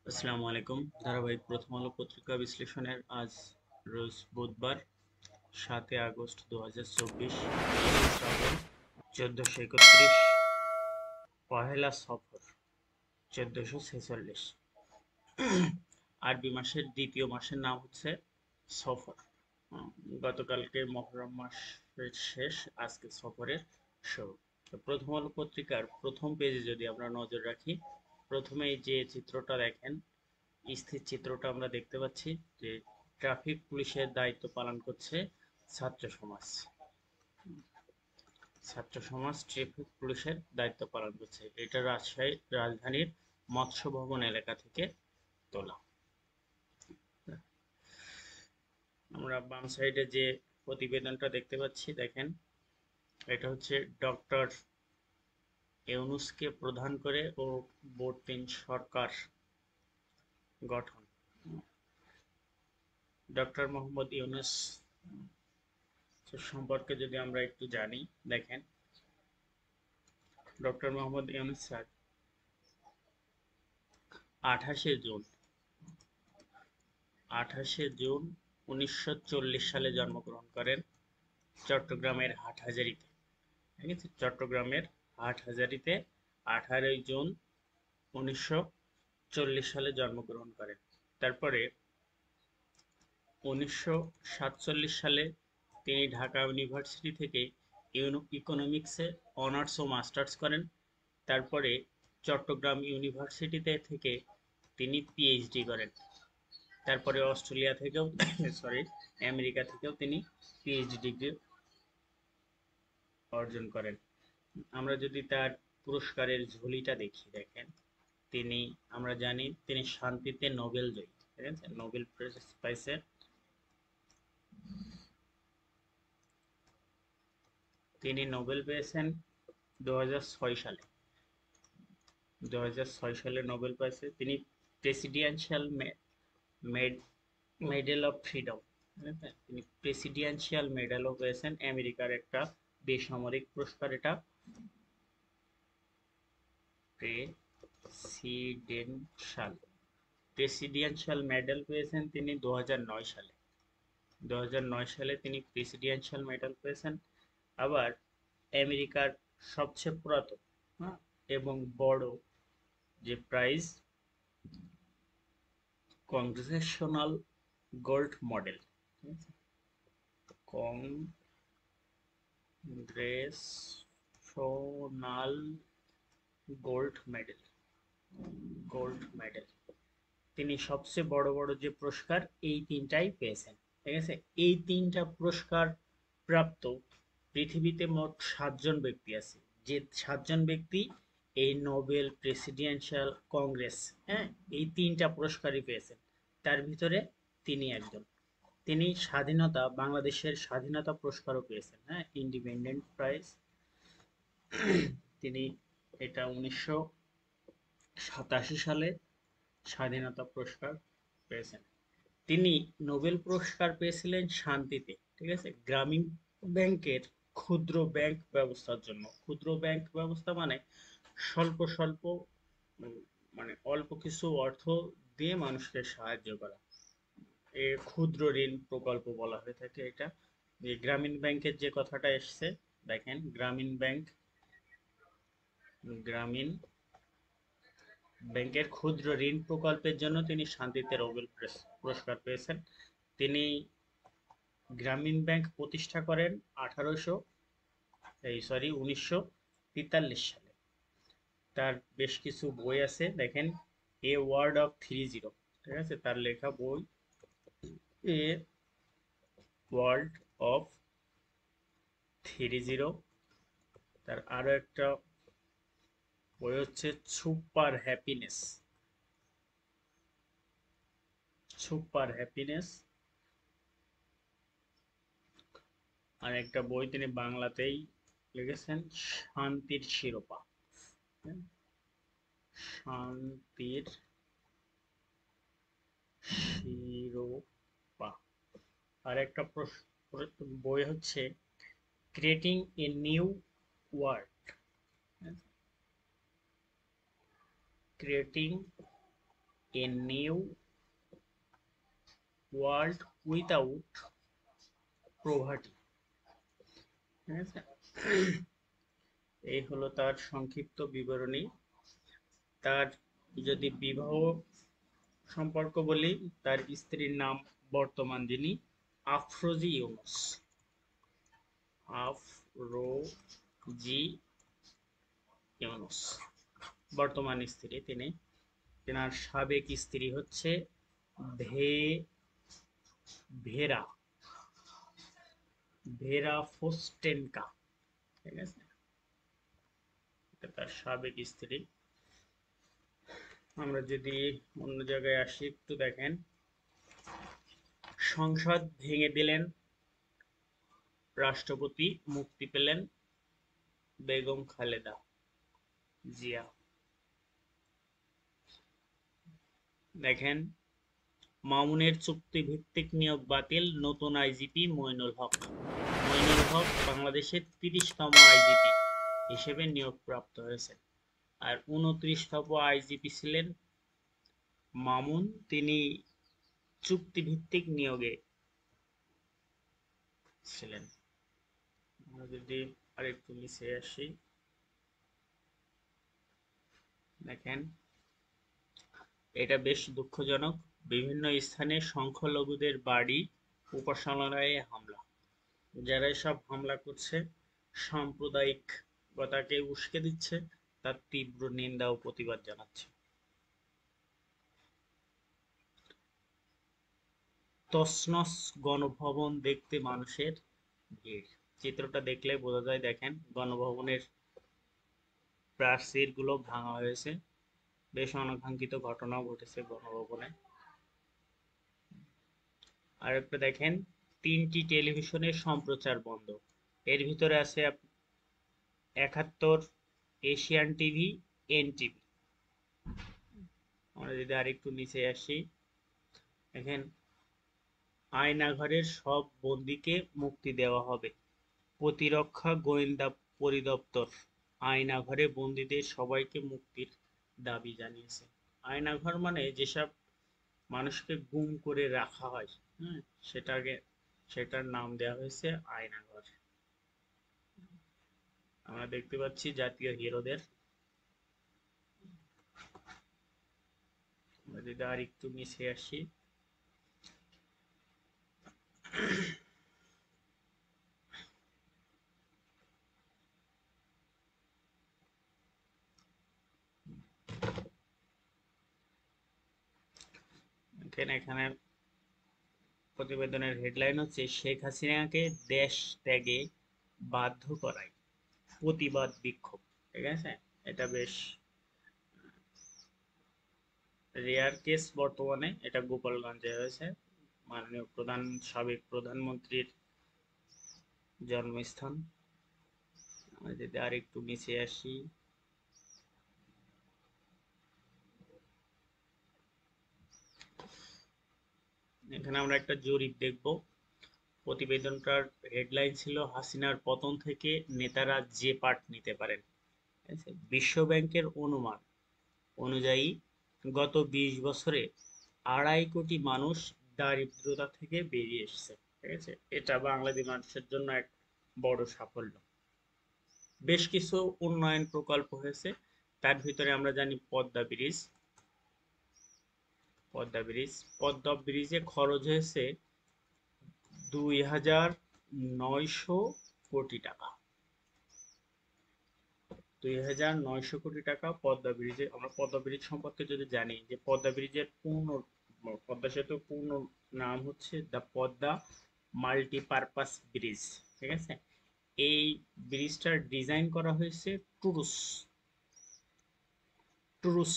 আসসালামু আলাইকুম। ধারাবাহিক প্রথম আলো পত্রিকা বিশ্লেষণের আজ রোজ বুধবার 7 আগস্ট 2024 শ্রাবণ 1431 পহেলা সফর 1446। আরবি মাসের দ্বিতীয় মাসের নাম হচ্ছে সফর। গতকালকে মহরম মাসের শেষ, আজকে সফরের শুরু। তো প্রথম আলো পত্রিকার প্রথম পেজে যদি আমরা নজর রাখি, প্রথমেই যে চিত্রটা দেখেন, স্থির চিত্রটা আমরা দেখতে পাচ্ছি যে ট্রাফিক পুলিশের দায়িত্ব পালন করছে ছাত্র সমাজ। ট্রাফিক পুলিশের দায়িত্ব পালন করছে। এটা রাজধানীর মৎস্য ভবন এলাকা থেকে তোলা। আমরা বাম সাইডে যে প্রতিবেদনটা দেখতে পাচ্ছি, দেখেন, এটা হচ্ছে ডক্টর ইউনূসকে প্রধান করে ও ভোট ৩ সরকার গঠন। ডক্টর মোহাম্মদ ইউনূস সম্পর্কে যদি আমরা একটু জানি, দেখেন, doctor Mohammad Yunus sir 28 June 1940 সালে জন্মগ্রহণ করেন চট্টগ্রামের হাটহাজারীতে। ঠিক আছে, চট্টগ্রামের হাটহাজারীতে 18 জুন 1940 সালে জন্মগ্রহণ করেন। তারপরে 1947 সালে তিনি ঢাকা ইউনিভার্সিটি থেকে ইকোনমিক্সে অনার্স ও মাস্টার্স করেন। তারপরে চট্টগ্রাম ইউনিভার্সিটিতে থেকে তিনি পিএইচডি করেন। তারপরে অস্ট্রেলিয়া থেকেও সরি আমেরিকা থেকেও তিনি পিএইচডি ডিগ্রি অর্জন করেন। আমরা যদি তার পুরস্কারের ঝুলিটা দেখি, দেখেন, আমরা জানি তিনি শান্তিতে নোবেল জয়ী। ঠিক আছে, নোবেল প্রাইজ পাইছে। তিনি নোবেল পেয়েছেন 2006 সালে। 2006 সালে নোবেল পাইছে। তিনি প্রেসিডেন্সিয়াল মেডেল অফ ফ্রিডম, তিনি প্রেসিডেন্সিয়াল মেডেলও পেয়েছেন, আমেরিকার একটা বেসামরিক পুরস্কার। এটা প্রেসিডেন্সিয়াল প্রেসিডেন্সিয়াল মেডেল পেয়েছেন তিনি 2009 সালে। 2009 সালে তিনি প্রেসিডেন্সিয়াল মেডেল পেয়েছেন। আবার আমেরিকার সবচেয়ে পুরাতন এবং বড় যে prize, Congressional gold model, Congressional gold medal তিনি সবচেয়ে বড় বড় যে পুরস্কার, এই তিনটাই পেয়েছেন। ঠিক আছে, এই তিনটা পুরস্কার প্রাপ্ত পৃথিবীতে মোট 7জন ব্যক্তি আছে। যে 7জন ব্যক্তি এই নোবেল, প্রেসিডেন্সিয়াল, কংগ্রেস, এই তিনটা পুরস্কারই পেয়েছেন, তার ভিতরে তিনি একজন। তিনি বাংলাদেশের স্বাধীনতা পুরস্কারও পেয়েছেন, ইন্ডিপেন্ডেন্ট প্রাইজ। তিনি এটা 1987 সালে স্বাধীনতা পুরস্কার পেয়েছেন। তিনি নোবেল পুরস্কার পেয়েছিলেন শান্তিতে। ঠিক আছে, গ্রামীণ ব্যাংকের ক্ষুদ্র ব্যাংক ব্যবস্থার জন্য। ক্ষুদ্র ব্যাংক ব্যবস্থা মানে স্বল্প স্বল্প, মানে অল্প কিছু অর্থ দিয়ে মানুষকে সাহায্য করা, এ ক্ষুদ্র ঋণ প্রকল্প বলা হয়ে থাকে। এটা যে গ্রামীণ ব্যাংকের যে কথাটা এসছে, দেখেন, গ্রামীণ ব্যাংকের ক্ষুদ্র ঋণ প্রকল্পের জন্য তিনি শান্তিতে নোবেল পুরস্কার পেয়েছেন। তিনি গ্রামীণ ব্যাংক প্রতিষ্ঠা করেন 1943 সালে। তার বেশ কিছু বই আছে, দেখেন, এ ওয়ার্ল্ড অফ 30। ঠিক আছে, তার লেখা বই এ ওয়ার্ল্ড অফ 30। তার আরো একটা বই হচ্ছে সুপার হ্যাপিনেস। আর একটা বই তিনি বাংলাতেই লিখেছেন, শান্তির শিরোপা। শান্তির শিরোপা। আর একটা বই হচ্ছে creating a new world. Creating a new world without poverty. ঠিক আছে, এই হলো তার সংক্ষিপ্ত বিবরণী। তার যদি বিবাহ সম্পর্ক বলি, তার স্ত্রীর নাম বর্তমান যিনি আফরোজি ইউনুস। আফরোজি ইউনুস বর্তমান স্ত্রী তিনি। তেনার সাবেক স্ত্রী হচ্ছে ভে ভেরা ভেরা ফোস্টেনকা। ঠিক আছে, এটা তার সাবেক স্ত্রী। আমরা যদি অন্য জায়গায় আসি, একটু দেখেন, সংসদ ভেঙে দিলেন রাষ্ট্রপতি, মুক্তি পেলেন বেগম খালেদা জিয়া। দেখেন, মামুনের চুক্তিভিত্তিক নিয়োগ বাতিল, নতুন আইজিপি মইনুল হক। মইনুল হক বাংলাদেশের ৩০তম আইজিপি হিসেবে নিয়োগপ্রাপ্ত হয়েছে। আর ২৯তম আইজিপি ছিলেন মামুন, তিনি চুক্তিভিত্তিক নিয়োগে ছিলেন। আমরা যদি আরেকটু নিচে আসি, দেখেন এটা বেশ দুঃখজনক। বিভিন্ন স্থানে সংখ্যালঘুদের বাড়ি উপাসনালয়ে হামলা। যারা এসব হামলা করছে, সাম্প্রদায়িকতাকে উস্কে দিচ্ছে, তার তীব্র নিন্দা ও প্রতিবাদ জানাচ্ছে। তছনছ গণভবন দেখতে মানুষের ভিড়। চিত্রটা দেখলে বোঝা যায়। দেখেন, গণভবনের প্রাচীর গুলো ভাঙা হয়েছে। বেশ অনাকাঙ্ক্ষিত ঘটনাও ঘটেছে গণভবনে। আর একটা দেখেন, 3টি টেলিভিশনের সম্প্রচার বন্ধ। এর ভিতরে আছে 71, এশিয়ান টিভি, এনটিভি। আমরা যদি আরেকটু নিচে আসি, দেখেন, আয়নাঘরের সব বন্দীকে মুক্তি দেওয়া হবে। প্রতিরক্ষা গোয়েন্দা পরিদপ্তর আয়নাঘরে বন্দীদের সবাইকে মুক্তির দাবি জানিয়েছে। আয়নাঘর মানে যেসব মানুষকে গুম করে রাখা হয়, হ্যাঁ, সেটার নাম দেওয়া হয়েছে আয়নাঘর। আমরা দেখতে পাচ্ছি জাতীয় হিরোদের। আমরা যদি আর একটু নিচে আসি, এখানে প্রতিবেদনের হেডলাইন হচ্ছে শেখ হাসিনাকে দেশ ত্যাগে বাধ্য করায় প্রতিবাদ বিক্ষোভ। ঠিক আছে, এটা বেশ রেয়ার কেস। বর্তমানে এটা গোপালগঞ্জে হয়েছে, মাননীয় সাবেক প্রধানমন্ত্রীর জন্মস্থান। আমরা যদি আর একটু নিচে আসি, এখানে আমরা একটা জরিপ দেখব। প্রতিবেদনটার হেডলাইন ছিল হাসিনার পতন থেকে নেতারা যে পাঠ নিতে পারেন। বিশ্ব ব্যাংকের অনুমান অনুযায়ী গত 20 বছরে 2.5 কোটি মানুষ দারিদ্রতা থেকে বেরিয়ে এসেছে। ঠিক আছে, এটা বাংলাদেশ মানুষের জন্য এক বড় সাফল্য। বেশ কিছু উন্নয়ন প্রকল্প হয়েছে, তার ভিতরে আমরা জানি পদ্মা ব্রিজে খরচ হয়েছে 2,900 কোটি টাকা। 2,900 কোটি টাকা পদ্মা ব্রিজে। আমরা পদ্মা ব্রিজ সম্পর্কে যদি জানি, যে পদ্মা সেতুর পূর্ণ নাম হচ্ছে দ্য পদ্মা মাল্টিপারপাস ব্রিজ। ঠিক আছে, এই ব্রিজটার ডিজাইন করা হয়েছে টুরুস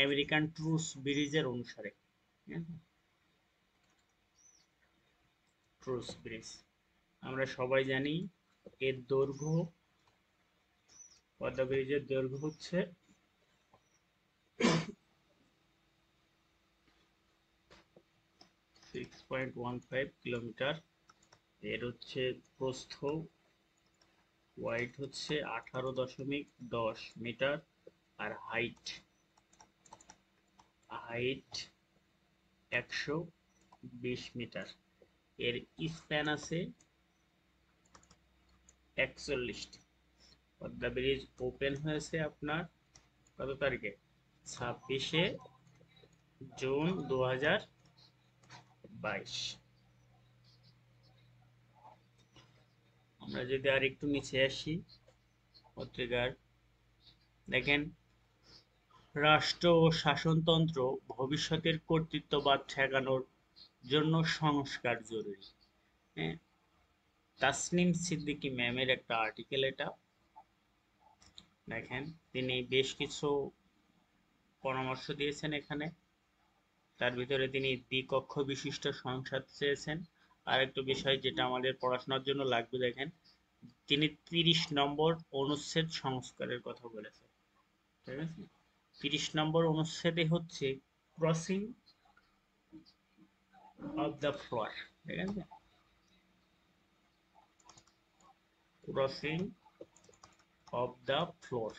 আমেরিকান টুরুস ব্রিজের অনুসারে। টুরুস ব্রিজ আমরা সবাই জানি, এর দৈর্ঘ্য, পদ্মা ব্রিজের দৈর্ঘ্য হচ্ছে 6.15 কিলোমিটার। এর হচ্ছে প্রস্থ, ওয়াইড হচ্ছে 18.10 মিটার। আর হাইট হাইট 120 মিটার, এর স্প্যান আছে 41টি। পদ্মা ব্রিজ ওপেন হয়েছে আপনার কত তারিখে? 26শে জুন 2022। আমরা যদি আর একটু নিচে আসি পত্রিকার, দেখেন রাষ্ট্র ও শাসনতন্ত্র ভবিষ্যতের কর্তৃত্ববাদ ঠেকানোর জন্য সংস্কার জরুরি। হ্যাঁ, তাসনিম সিদ্দিকী ম্যামের একটা আর্টিকেল এটা। দেখেন তিনি বেশ কিছু পরামর্শ দিয়েছেন এখানে। তার ভিতরে তিনি দ্বিকক্ষ বিশিষ্ট সংসদ চেয়েছেন। আর একটু বিষয় যেটা আমাদের পড়াশোনার জন্য লাগবে, দেখেন তিনি 30 নম্বর অনুচ্ছেদ সংস্কারের কথা বলেছেন। ঠিক আছে, 30 নম্বর অনুচ্ছেদে হচ্ছে ক্রসিং অফ দ্য ফ্লোর। ঠিক আছে, ক্রসিং অফ দ্য ফ্লোর,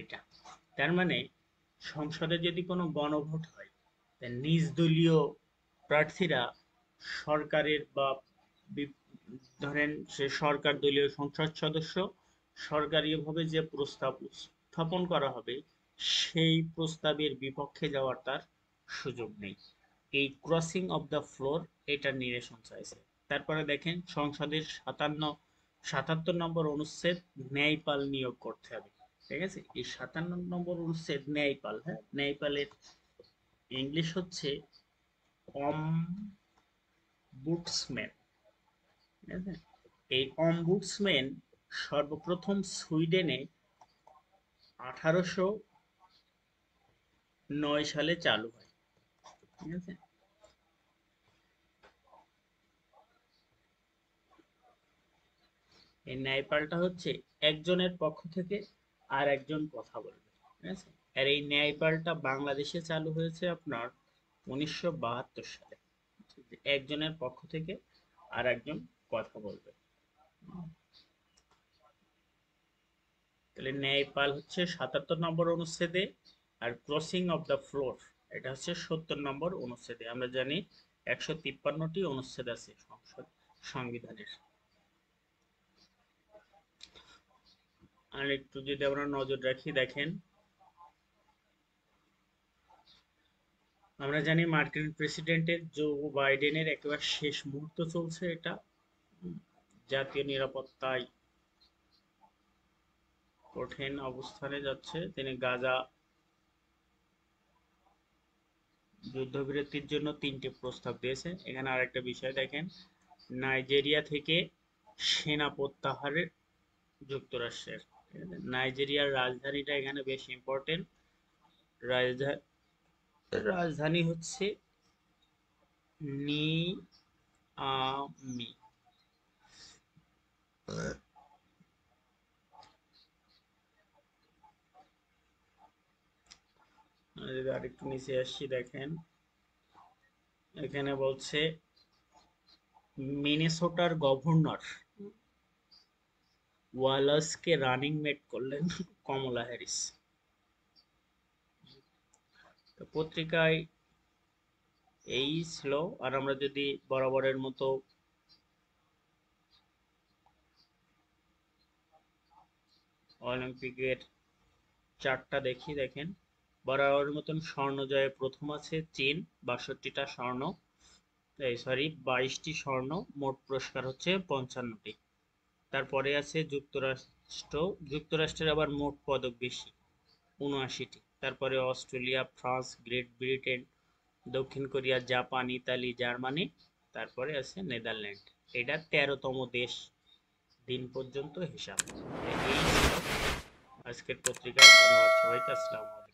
এটা তার মানে সংসদে যদি কোনো গণভোট হয়, নিজ দলীয় প্রার্থীরা সরকারের বা ধরেন সে সরকার দলীয় সংসদ সদস্য সরকারিভাবে যে প্রস্তাব উত্থাপন করা হবে সেই প্রস্তাবের বিপক্ষে যাওয়ার তার সুযোগ নেই। এই ক্রসিং অফ দ্য ফ্লোর এটার নিরসন চাইছে। তারপরে দেখেন সংসদের 77 নম্বর অনুচ্ছেদ ন্যায়পাল নিয়োগ করতে হবে। ঠিক আছে, এই 57 নম্বর অনুচ্ছেদ ন্যায়পাল, হ্যাঁ ন্যায়পালের ইংলিশ হচ্ছে অম্বুডসম্যান। ঠিক আছে, এই অম্বুডসম্যান সর্বপ্রথম সুইডেনে 1809 সালে চালু হয়। ঠিক আছে, এই ন্যায়পালটা হচ্ছে একজনের পক্ষ থেকে আর একজন কথা বলবে। ঠিক আছে, আর এই ন্যায়পালটা বাংলাদেশে চালু হয়েছে আপনার 1972 সালে। একজনের পক্ষ থেকে আর একজন কথা বলবে। তাহলে ন্যায়পাল হচ্ছে 77 নম্বর অনুচ্ছেদে, আর ক্রসিং অফ দ্য ফ্লোর এটা হচ্ছে 70 নম্বর অনুচ্ছেদে। আমরা জানি 153টি অনুচ্ছেদ আছে সংবিধানের। আর একটু যদি আমরা নজর রাখি, দেখেন আমরা জানি মার্কিন প্রেসিডেন্টের জো বাইডেনের একেবারে শেষ মুহূর্ত চলছে এটা। জাতীয় নিরাপত্তায় কঠিন অবস্থানে যাচ্ছে। তিনি গাজা যুদ্ধবিরতির জন্য 3টি প্রস্তাব দিয়েছে। এখানে আরেকটা বিষয় দেখেন, নাইজেরিয়া থেকে সেনা প্রত্যাহারের যুক্তরাষ্ট্রের। নাইজেরিয়ার রাজধানীটা এখানে বেশ ইম্পর্টেন্ট। রাজধানী হচ্ছে নিয়ামি। যদি আরেকটু নিচে আসছি, দেখেন এখানে বলছে মিনেসোটার গভর্নর ওয়ালাসকে রানিং মেট করলেন কমলা হ্যারিস। তো পত্রিকায় এই ছিল। আর আমরা যদি বরাবরের মতো অলিম্পিকের চার্টটা দেখি, দেখেন বরাবরের মতন স্বর্ণ জয়ে প্রথম আছে চীন, 62টা স্বর্ণ, 22টি স্বর্ণ, মোট পুরস্কার হচ্ছে 55টি। তারপরে আছে যুক্তরাষ্ট্রের আবার মোট পদক বেশি, 79টি। তারপরে অস্ট্রেলিয়া, ফ্রান্স, গ্রেট ব্রিটেন, দক্ষিণ কোরিয়া, জাপান, ইতালি, জার্মানি, তারপরে আছে নেদারল্যান্ড। এটা 13তম দেশ দিন পর্যন্ত হিসাব। এই ছিল আজকের পত্রিকা। ধন্যবাদ সবাইকে। আসসালামু আলাইকুম।